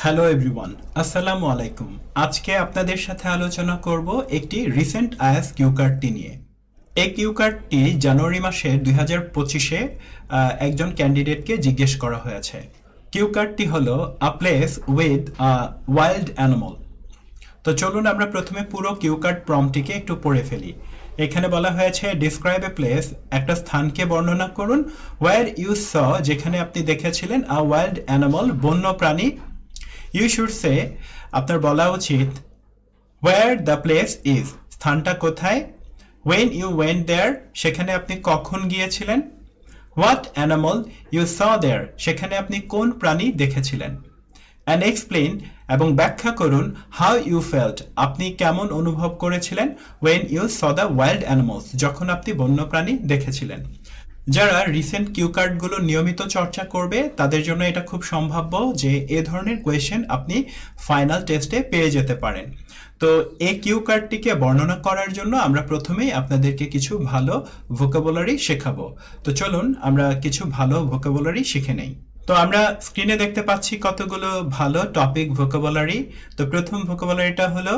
Hello everyone, আসসালামু আলাইকুম। আজকে আপনাদের সাথে আলোচনা করব একটি রিসেন্ট আইএস কিউ কার্ডটি নিয়ে। এই কিউ কার্ডটি জানুয়ারি মাসে 2025-এ একজন ক্যান্ডিডেটকে জিজ্ঞেস করা হয়েছে। কিউ কার্ডটি হলো আ place with a wild animal. তো চলুন আমরা প্রথমে পুরো কিউ কার্ড প্রম্পটটিকে একটু পড়ে ফেলি। এখানে বলা হয়েছে ডিসক্রাইব এ প্লেস, একটা স্থানকে বর্ণনা করুন, ওয়্যার ইউ স, যেখানে আপনি দেখেছিলেন আ ওয়াইল্ড অ্যানিমাল, বন্য প্রাণী। ইউ শুড সে, আপনার বলা উচিত ওয়্যার দ্য প্লেস ইজ, স্থানটা কোথায়। ওয়েন ইউ ওয়েন্ট দেয়ার, সেখানে আপনি কখন গিয়েছিলেন। হোয়াট অ্যানিমাল ইউ স দেয়ার, সেখানে আপনি কোন প্রাণী দেখেছিলেন। অ্যান্ড এক্সপ্লেইন, এবং ব্যাখ্যা করুন, হাউ ইউ ফেল্ট, আপনি কেমন অনুভব করেছিলেন। When you saw the wild animals, যখন আপনি বন্যপ্রাণী দেখেছিলেন। যারা রিসেন্ট কিউ কার্ডগুলো নিয়মিত চর্চা করবে তাদের জন্য এটা খুব সম্ভাব্য যে এ ধরনের কোয়েশ্চেন আপনি ফাইনাল টেস্টে পেয়ে যেতে পারেন। তো এই কিউ কার্ডটিকে বর্ণনা করার জন্য আমরা প্রথমেই আপনাদেরকে কিছু ভালো ভোকাবুলারি শেখাবো। তো চলুন আমরা কিছু ভালো ভোকাবুলারি শিখে নেই। তো আমরা স্ক্রিনে দেখতে পাচ্ছি কতগুলো ভালো টপিক ভোকাবুলারি। তো প্রথম ভোকাবুলারিটা হলো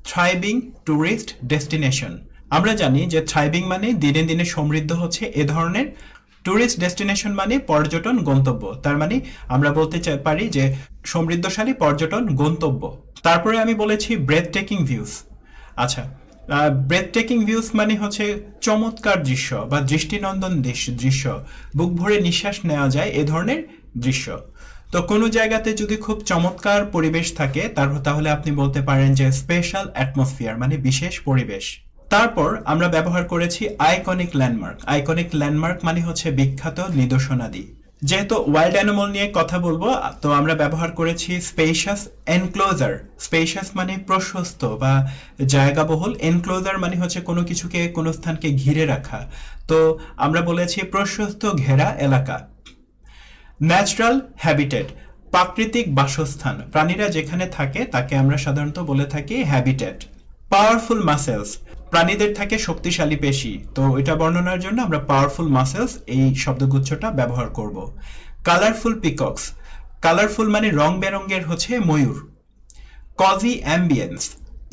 থ্রাইভিং ট্যুরিস্ট ডেস্টিনেশন। আমরা জানি যে থ্রাইভিং মানে দিনে দিনে সমৃদ্ধ হচ্ছে এ ধরনের, ট্যুরিস্ট ডেস্টিনেশন মানে পর্যটন গন্তব্য। তার মানে আমরা বলতে পারি যে সমৃদ্ধশালী পর্যটন গন্তব্য। তারপরে আমি বলেছি ব্রেথ টেকিং ভিউস। আচ্ছা, ব্রেথ টেকিং ভিউস মানে হচ্ছে চমৎকার দৃশ্য বা দৃষ্টিনন্দন দৃশ্য, বুক ভরে নিঃশ্বাস নেওয়া যায় এ ধরনের দৃশ্য। তো কোনো জায়গাতে যদি খুব চমৎকার পরিবেশ থাকে তাহলে আপনি বলতে পারেন যে স্পেশাল অ্যাটমসফিয়ার মানে বিশেষ পরিবেশ। তারপর আমরা ব্যবহার করেছি আইকনিক ল্যান্ডমার্ক। আইকনিক ল্যান্ডমার্ক মানে হচ্ছে বিখ্যাত নিদর্শনাদি। যেহেতু ওয়াইল্ড অ্যানিমাল নিয়ে কথা বলবো, তো আমরা ব্যবহার করেছি স্পেশাস এনক্লোজার। স্পেশাস মানে প্রশস্ত বা জায়গাবহুল, এনক্লোজার মানে হচ্ছে কোনো কিছুকে, কোনো স্থানকে ঘিরে রাখা। তো আমরা বলেছি প্রশস্ত ঘেরা এলাকা। ন্যাচারাল হ্যাবিটেট, প্রাকৃতিক বাসস্থান, প্রাণীরা যেখানে থাকে তাকে আমরা সাধারণত বলে থাকি হ্যাবিটেট। পাওয়ারফুল মাসেলস, প্রাণীদের থাকে শক্তিশালী পেশি, তো এটা বর্ণনার জন্য আমরা পাওয়ারফুল মাসেলস এই শব্দগুচ্ছটা ব্যবহার করব। কালারফুল পিকক্স, কালারফুল মানে রং বেরঙের হচ্ছে ময়ূর। কজি অ্যাম্বিয়েন্স,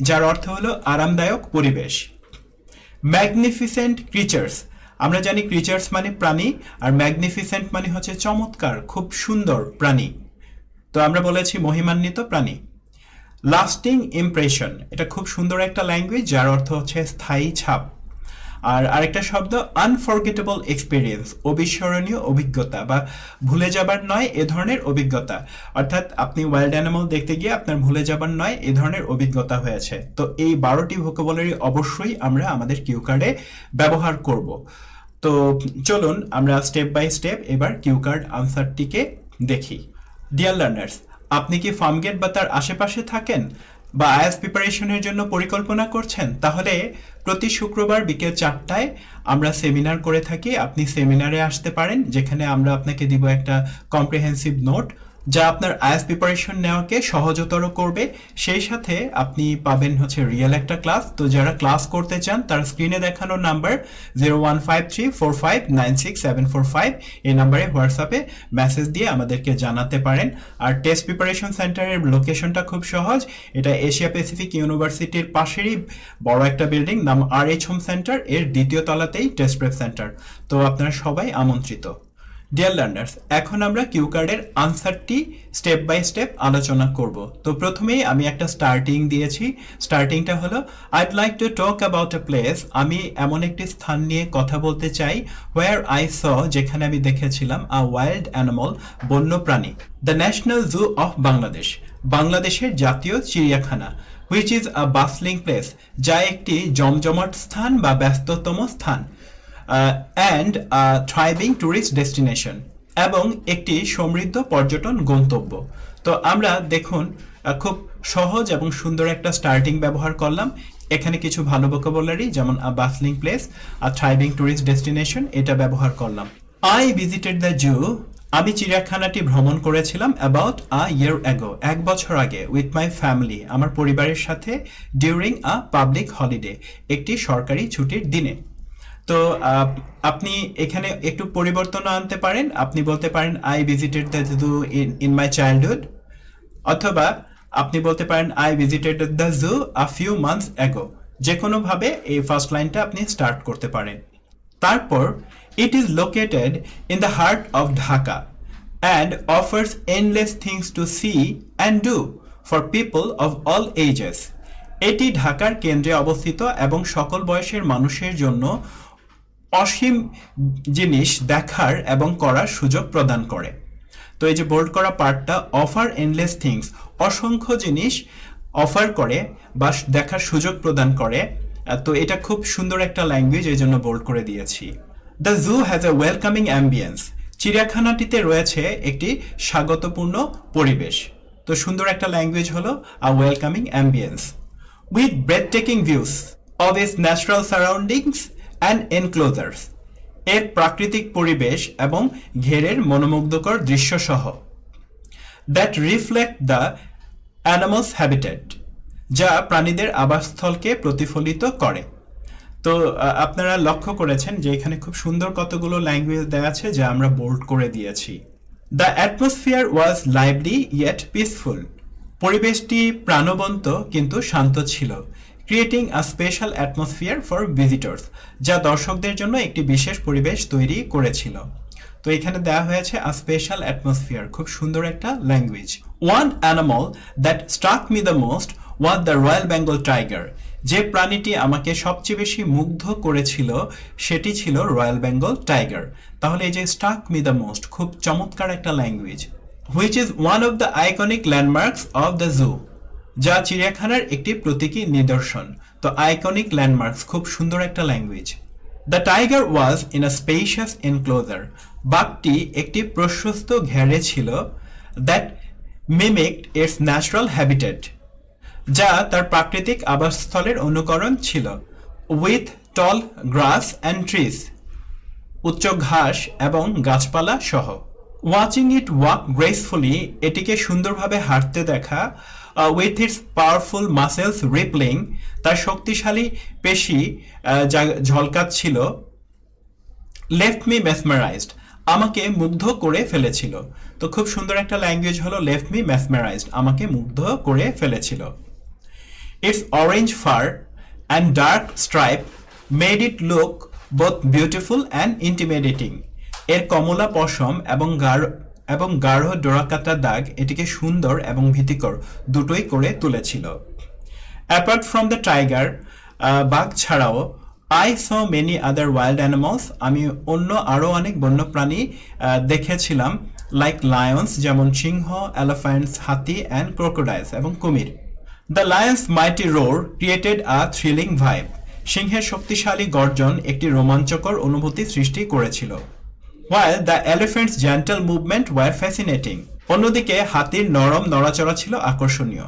যার অর্থ হলো আরামদায়ক পরিবেশ। ম্যাগনিফিসেন্ট ক্রিচার্স, আমরা জানি ক্রিচার্স মানে প্রাণী, আর ম্যাগনিফিসেন্ট মানে হচ্ছে চমৎকার, খুব সুন্দর প্রাণী। তো আমরা বলেছি মহিমান্বিত প্রাণী। লাস্টিং ইমপ্রেশন, এটা খুব সুন্দর একটা ল্যাঙ্গুয়েজ যার অর্থ হচ্ছে স্থায়ী ছাপ। আর আরেকটা শব্দ আনফরগেটেবল এক্সপিরিয়েন্স, অবিস্মরণীয় অভিজ্ঞতা বা ভুলে যাবার নয় এ ধরনের অভিজ্ঞতা। অর্থাৎ আপনি ওয়াইল্ড অ্যানিমাল দেখতে গিয়ে আপনার ভুলে যাবার নয় এ ধরনের অভিজ্ঞতা হয়েছে। তো এই 12টি ভোকাবুলারি অবশ্যই আমরা আমাদের কিউ কার্ডে ব্যবহার করব। তো চলুন আমরা স্টেপ বাই স্টেপ এবার কিউ কার্ড আনসারটিকে দেখি। ডিয়ার লার্নার্স, আপনি কি ফার্মগেট বা তার আশেপাশে থাকেন বা আইএলটিএস প্রিপারেশনের জন্য পরিকল্পনা করছেন? তাহলে প্রতি শুক্রবার বিকেল 4টায় আমরা সেমিনার করে থাকি। আপনি সেমিনারে আসতে পারেন, যেখানে আমরা আপনাকে দিব একটা কম্প্রিহেন্সিভ নোট যা আপনার আইএলটিএস প্রিপারেশন নেওয়াকে সহজতর করবে। সেই সাথে আপনি পাবেন হচ্ছে রিয়েল একটা ক্লাস। তো যারা ক্লাস করতে চান তারা স্ক্রিনে দেখানো নাম্বার 015345964745 এই নাম্বারে হোয়াটসঅ্যাপে মেসেজ দিয়ে আমাদেরকে জানাতে পারেন। আর টেস্ট প্রিপারেশন সেন্টারের লোকেশনটা খুব সহজ, এটা এশিয়া প্যাসিফিক ইউনিভার্সিটির পাশেরই বড় একটা বিল্ডিং, নাম RH হোম সেন্টার, এর দ্বিতীয় তলাতেই টেস্ট প্রেপ সেন্টার। তো আপনারা সবাই আমন্ত্রিত। ডিয়ার লার্নার্স, এখন আমরা কিউ কার্ডের আনসারটি স্টেপ বাই স্টেপ আলোচনা করব। তো প্রথমেই আমি একটা স্টার্টিং দিয়েছি। স্টার্টিংটা হলো I'd like to talk about a place, আমি এমন একটি স্থান নিয়ে কথা বলতে চাই, হোয়ার আই স, যেখানে আমি দেখেছিলাম আ ওয়াইল্ড অ্যানিমাল, বন্য প্রাণী। The national zoo of Bangladesh, বাংলাদেশের জাতীয় চিড়িয়াখানা। Which is a bustling place, যা একটি জমজমাট স্থান বা ব্যস্ততম স্থান। অ্যান্ড থ্রাইভিং ট্যুরিস্ট ডেস্টিনেশন, এবং একটি সমৃদ্ধ পর্যটন গন্তব্য। তো আমরা দেখুন খুব সহজ এবং সুন্দর একটা স্টার্টিং ব্যবহার করলাম। এখানে কিছু ভালো ভোকাবুলারি যেমন আ বাসলিং প্লেস, আ থ্রাইভিং ট্যুরিস্ট ডেস্টিনেশন এটা ব্যবহার করলাম। আই ভিজিটেড দ্য জু, আমি চিড়িয়াখানাটি ভ্রমণ করেছিলাম অ্যাবাউট আ ইয়ার অ্যাগো, 1 বছর আগে, উইথ মাই ফ্যামিলি, আমার পরিবারের সাথে, ডিউরিং আ পাবলিক হলিডে, একটি সরকারি ছুটির দিনে। তো আপনি এখানে একটু পরিবর্তন আনতে পারেন, আপনি বলতে পারেন I visited the zoo in my childhood, অথবা আপনি বলতে পারেন I visited the zoo a few months ago. যে কোনোভাবে এই ফার্স্ট লাইনটা আপনি স্টার্ট করতে পারেন। তারপর it is located in the heart of Dhaka and offers endless things to see and do for people of all ages. এটি ঢাকার কেন্দ্রে অবস্থিত এবং সকল বয়সের মানুষের জন্য অসীম জিনিস দেখার এবং করার সুযোগ প্রদান করে। তো এই যে বোল্ড করা পার্টটা, অফার এন্ডলেস থিংস, অসংখ্য জিনিস অফার করে বা দেখার সুযোগ প্রদান করে। তো এটা খুব সুন্দর একটা ল্যাঙ্গুয়েজ, এই জন্য বোল্ড করে দিয়েছি। The zoo has a welcoming ambience. চিড়িয়াখানাটিতে রয়েছে একটি স্বাগতপূর্ণ পরিবেশ। তো সুন্দর একটা ল্যাঙ্গুয়েজ হলো a welcoming ambience. With breathtaking views of its natural surroundings and enclosures, এর প্রাকৃতিক পরিবেশ এবং ঘেরের মনোমুগ্ধকর দৃশ্য সহ। That reflect the animals habitat, যা প্রাণীদের আবাসস্থলকে প্রতিফলিত করে। তো আপনারা লক্ষ্য করেছেন যে এখানে খুব সুন্দর কতগুলো ল্যাঙ্গুয়েজ দেওয়া আছে যা আমরা বোল্ড করে দিয়েছি। The atmosphere was lively yet peaceful. পরিবেশটি প্রাণবন্ত কিন্তু শান্ত ছিল। Creating a special atmosphere for visitors, যা দর্শকদের জন্য একটি বিশেষ পরিবেশ তৈরি করেছিল। তো এখানে দেওয়া হয়েছে আ স্পেশাল অ্যাটমসফিয়ার, খুব সুন্দর একটা language. One animal that struck me the most was the royal Bengal tiger. যে প্রাণীটি আমাকে সবচেয়ে বেশি মুগ্ধ করেছিল সেটি ছিল রয়্যাল বেঙ্গল টাইগার। তাহলে এই যে স্ট্রাক মি দ্য মোস্ট, খুব চমৎকার একটা language. Which is one of the iconic landmarks of the zoo, যা চিড়িয়াখানার একটি প্রতীকী নিদর্শন। তো আইকনিক ল্যান্ডমার্কস, খুব সুন্দর একটা language. The tiger was in a spacious enclosure. বাঘটি একটি প্রশস্ত ঘেরে ছিল। That mimicked its natural habitat, যা তার প্রাকৃতিক আবাসস্থলের অনুকরণ ছিল। With tall grass and trees, উচ্চ ঘাস এবং গাছপালা সহ। ওয়াচিং ইট ওয়াক গ্রেসফুলি, এটিকে সুন্দরভাবে হাঁটতে দেখা। With its powerful muscles rippling, তার শক্তিশালী পেশি যা ঝলকাচ্ছিল। লেফট মি মেসমেরাইজড, আমাকে মুগ্ধ করে ফেলেছিল। তো খুব সুন্দর একটা ল্যাঙ্গুয়েজ হলো লেফট মি মেসমেরাইজড, আমাকে মুগ্ধ করে ফেলেছিল। Its orange fur and dark stripe made it look both beautiful and intimidating. এর কমলা পশম এবং গাঢ় ডোরাকাটা দাগ এটিকে সুন্দর এবং ভীতিকর দুটোই করে তুলেছিল। অ্যাপার্ট ফ্রম দ্য টাইগার, বাঘ ছাড়াও, I saw many other wild animals, আমি অন্য আরও অনেক বন্যপ্রাণী দেখেছিলাম। লাইক লায়ন্স, যেমন সিংহ, এলিফ্যান্টস, হাতি অ্যান্ড ক্রোকোডাইলস এবং কুমির। The lions mighty roar created a thrilling vibe, সিংহের শক্তিশালী গর্জন একটি রোমাঞ্চকর অনুভূতি সৃষ্টি করেছিল। While the elephant's gentle movement were fascinating, অন্যদিকে হাতির নরম নড়াচড়া ছিল আকর্ষণীয়।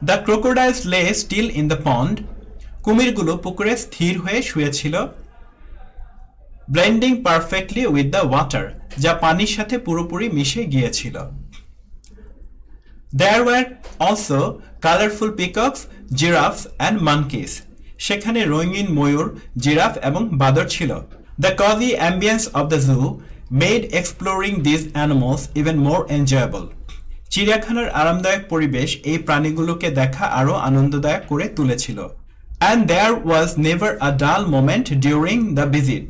The crocodiles lay still in the pond, কুমিরগুলো পুকুরে স্থির হয়ে শুয়েছিল। Blending perfectly with the water, যা পানির সাথে পুরোপুরি মিশে গিয়েছিল। There were also colorful peacocks, giraffes and monkeys, সেখানে রঙিন ময়ূর, জিরাফ এবং বাদর ছিল। The cozy ambience of the zoo made exploring these animals even more enjoyable. চিড়িয়াখানার আরামদায়ক পরিবেশ এই প্রাণীগুলোকে দেখা আরও আনন্দদায়ক করে তুলেছিল। And there was never a dull moment during the visit.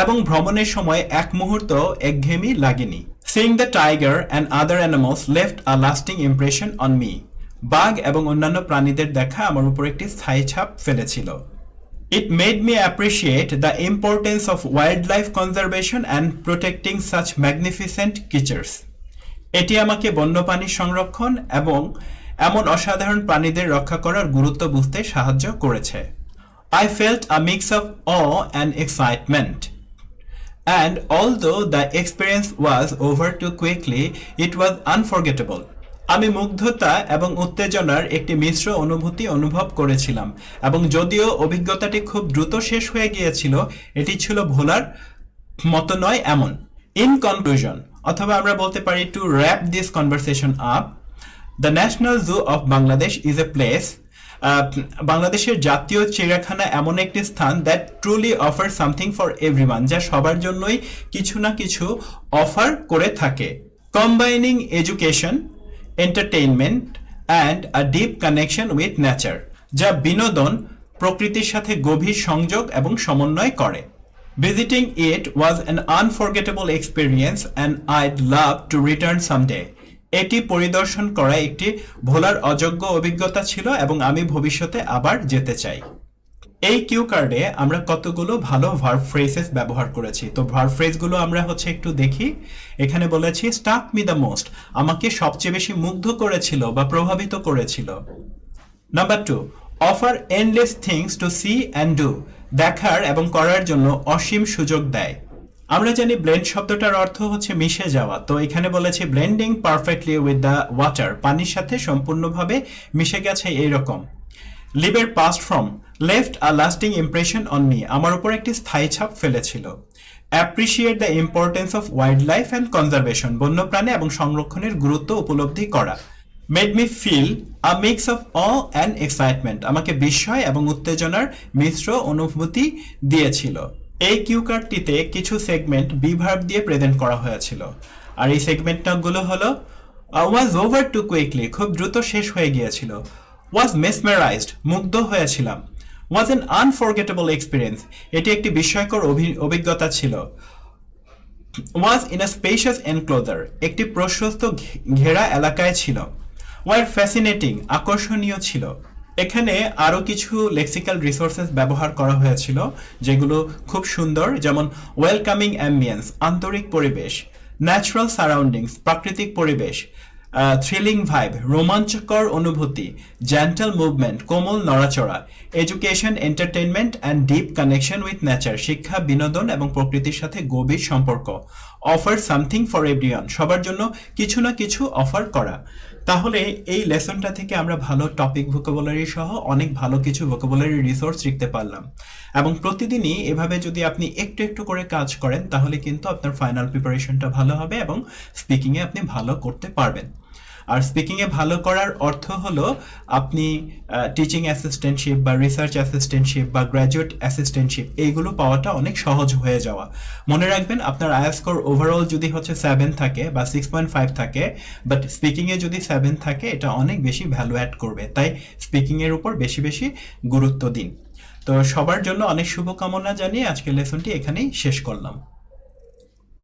এবং ভ্রমণের সময় এক মুহূর্ত একঘেয়েমি লাগেনি। Seeing the tiger and other animals left a lasting impression on me. বাঘ এবং অন্যান্য প্রাণীদের দেখা আমার উপর একটি স্থায়ী ছাপ ফেলেছিল। It made me appreciate the importance of wildlife conservation and protecting such magnificent creatures. এটি আমাকে বন্যপ্রাণী সংরক্ষণ এবং এমন অসাধারণ প্রাণীদের রক্ষা করার গুরুত্ব বুঝতে সাহায্য করেছে। I felt a mix of awe and excitement. And although the experience was over too quickly, it was unforgettable. আমি মুগ্ধতা এবং উত্তেজনার একটি মিশ্র অনুভূতি অনুভব করেছিলাম এবং যদিও অভিজ্ঞতাটি খুব দ্রুত শেষ হয়ে গিয়েছিল, এটি ছিল ভোলার মতো নয় এমন। ইন কনক্লুশন, অথবা আমরা বলতে পারি to wrap this conversation up, the national zoo of Bangladesh is a place, বাংলাদেশের জাতীয় চিড়িয়াখানা এমন একটি স্থান that truly offer something for everyone, যা সবার জন্যই কিছু না কিছু অফার করে থাকে। Combining education, entertainment and a deep connection with nature, যা বিনোদন, প্রকৃতির সাথে গভীর সংযোগ এবং সমন্বয় করে। Visiting it was an unforgettable experience and I'd love to return someday. এটি পরিদর্শন করা একটি ভোলার অযোগ্য অভিজ্ঞতা ছিল এবং আমি ভবিষ্যতে আবার যেতে চাই। এই কিউ কার্ডে আমরা কতগুলো ভালো ভার্ব ফ্রেজেস ব্যবহার করেছি। তো ভার্ব ফ্রেজগুলো আমরা একটু দেখি। এখানে বলেছি স্টাক মি দ্য মোস্ট, আমাকে সবচেয়ে বেশি মুগ্ধ করেছিল বা প্রভাবিত করেছিল। Number 2, offer endless things to see and do, দেখার এবং করার জন্য অসীম সুযোগ দেয়। আমরা জানি ব্লেন্ড শব্দটার অর্থ হচ্ছে মিশে যাওয়া। তো এখানে বলেছি blending perfectly with the water, পানির সাথে সম্পূর্ণভাবে মিশে গেছে এইরকম। লিভের past form left a lasting impression on me, আমার উপর একটি স্থায়ী ছাপ ফেলেছিল। Appreciate the importance of wildlife and conservation, বন্যপ্রাণী এবং সংরক্ষণের গুরুত্ব উপলব্ধি করা। Made me feel a mix of awe and excitement, আমাকে বিস্ময় এবং উত্তেজনার মিশ্র অনুভূতি দিয়েছিল। এই কিউ কার্ডটিতে কিছু সেগমেন্ট বি ভার্ব দিয়ে প্রেজেন্ট করা হয়েছিল। আর এই সেগমেন্টগুলো হলো ওয়াজ ওভার টু কুইকলি, খুব দ্রুত শেষ হয়ে গিয়েছিল। ওয়াজ মেসমেরাইজড, মুগ্ধ হয়েছিলাম। ওয়াজ অ্যান আনফরগেটেবল এক্সপিরিয়েন্স, এটি একটি বিস্ময়কর অভিজ্ঞতা ছিল। ওয়াজ ইন আ স্পেশিয়াস এনক্লোজার, একটি প্রশস্ত ঘেরা এলাকায় ছিল। ওয়ার ফ্যাসিনেটিং, আকর্ষণীয় ছিল। এখানে আরও কিছু লেক্সিক্যাল রিসোর্সেস ব্যবহার করা হয়েছিল যেগুলো খুব সুন্দর, যেমন ওয়েলকামিং অ্যাম্বিয়েন্স, আন্তরিক পরিবেশ, ন্যাচারাল সারাউন্ডিংস, প্রাকৃতিক পরিবেশ, থ্রিলিং ভাইব, রোমাঞ্চকর অনুভূতি, জেন্টাল মুভমেন্ট, কোমল নড়াচড়া, education, entertainment and deep connection with nature, শিক্ষা, বিনোদন এবং প্রকৃতির সাথে গভীর সম্পর্ক। অফার সামথিং ফর এভরিওয়ান, সবার জন্য কিছু না কিছু অফার করা। তাহলে এই লেসনটা থেকে আমরা ভালো টপিক ভোকাবুলারি সহ অনেক ভালো কিছু ভোকাবুলারি রিসোর্স শিখতে পারলাম। এবং প্রতিদিনই এভাবে যদি আপনি একটু একটু করে কাজ করেন তাহলে কিন্তু আপনার ফাইনাল প্রিপারেশনটা ভালো হবে এবং স্পিকিংয়ে আপনি ভালো করতে পারবেন। আর স্পিকিংয়ে ভালো করার অর্থ হলো আপনি টিচিং অ্যাসিস্ট্যান্টশিপ বা রিসার্চ অ্যাসিস্ট্যান্টশিপ বা গ্র্যাজুয়েট অ্যাসিস্ট্যান্টশিপ এইগুলো পাওয়াটা অনেক সহজ হয়ে যাওয়া। মনে রাখবেন আপনার আইএলটিএস স্কোর ওভারঅল যদি 7 থাকে বা 6.5 থাকে, বাট স্পিকিংয়ে যদি 7 থাকে এটা অনেক বেশি ভ্যালু অ্যাড করবে। তাই স্পিকিংয়ের উপর বেশি বেশি গুরুত্ব দিন। তো সবার জন্য অনেক শুভকামনা জানিয়ে আজকের লেসনটি এখানেই শেষ করলাম।